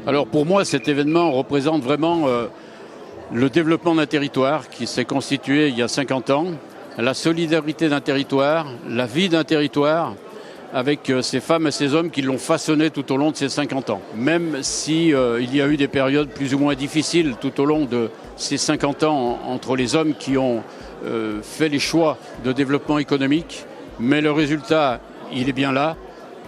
Alors pour moi, cet événement représente vraiment le développement d'un territoire qui s'est constitué il y a 50 ans, la solidarité d'un territoire, la vie d'un territoire, avec ces femmes et ces hommes qui l'ont façonné tout au long de ces 50 ans. Même si il y a eu des périodes plus ou moins difficiles tout au long de ces 50 ans entre les hommes qui ont fait les choix de développement économique, mais le résultat, il est bien là.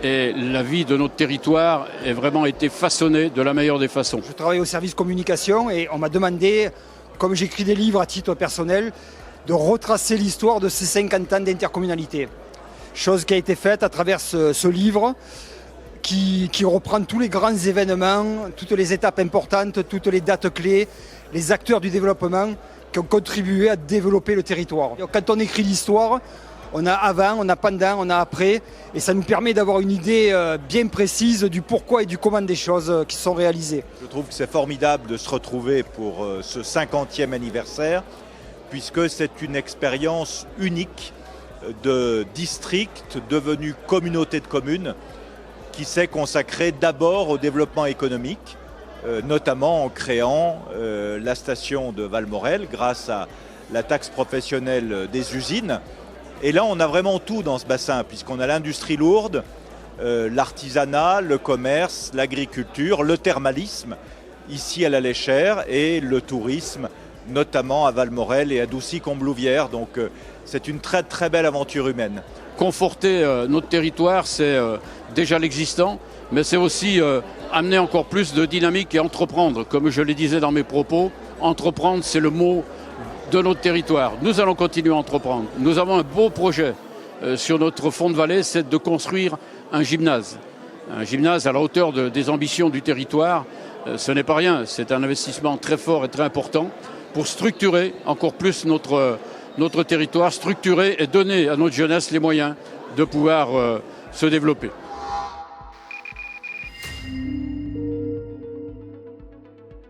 Et la vie de notre territoire a vraiment été façonnée de la meilleure des façons. Je travaille au service communication et on m'a demandé, comme j'écris des livres à titre personnel, de retracer l'histoire de ces 50 ans d'intercommunalité. Chose qui a été faite à travers ce livre qui reprend tous les grands événements, toutes les étapes importantes, toutes les dates clés, les acteurs du développement qui ont contribué à développer le territoire. Quand on écrit l'histoire, on a avant, on a pendant, on a après, et ça nous permet d'avoir une idée bien précise du pourquoi et du comment des choses qui sont réalisées. Je trouve que c'est formidable de se retrouver pour ce 50e anniversaire, puisque c'est une expérience unique de district devenu communauté de communes qui s'est consacrée d'abord au développement économique, notamment en créant la station de Valmorel grâce à la taxe professionnelle des usines. Et là, on a vraiment tout dans ce bassin, puisqu'on a l'industrie lourde, l'artisanat, le commerce, l'agriculture, le thermalisme, ici à la Léchère, et le tourisme, notamment à Valmorel et à Doucy-Comblouvière. Donc c'est une très très belle aventure humaine. Conforter notre territoire, c'est déjà l'existant, mais c'est aussi amener encore plus de dynamique et entreprendre. Comme je le disais dans mes propos, entreprendre, c'est le mot de notre territoire. Nous allons continuer à entreprendre. Nous avons un beau projet sur notre fond de vallée, c'est de construire un gymnase. Un gymnase à la hauteur des ambitions du territoire. Ce n'est pas rien, c'est un investissement très fort et très important pour structurer encore plus notre territoire, structurer et donner à notre jeunesse les moyens de pouvoir se développer.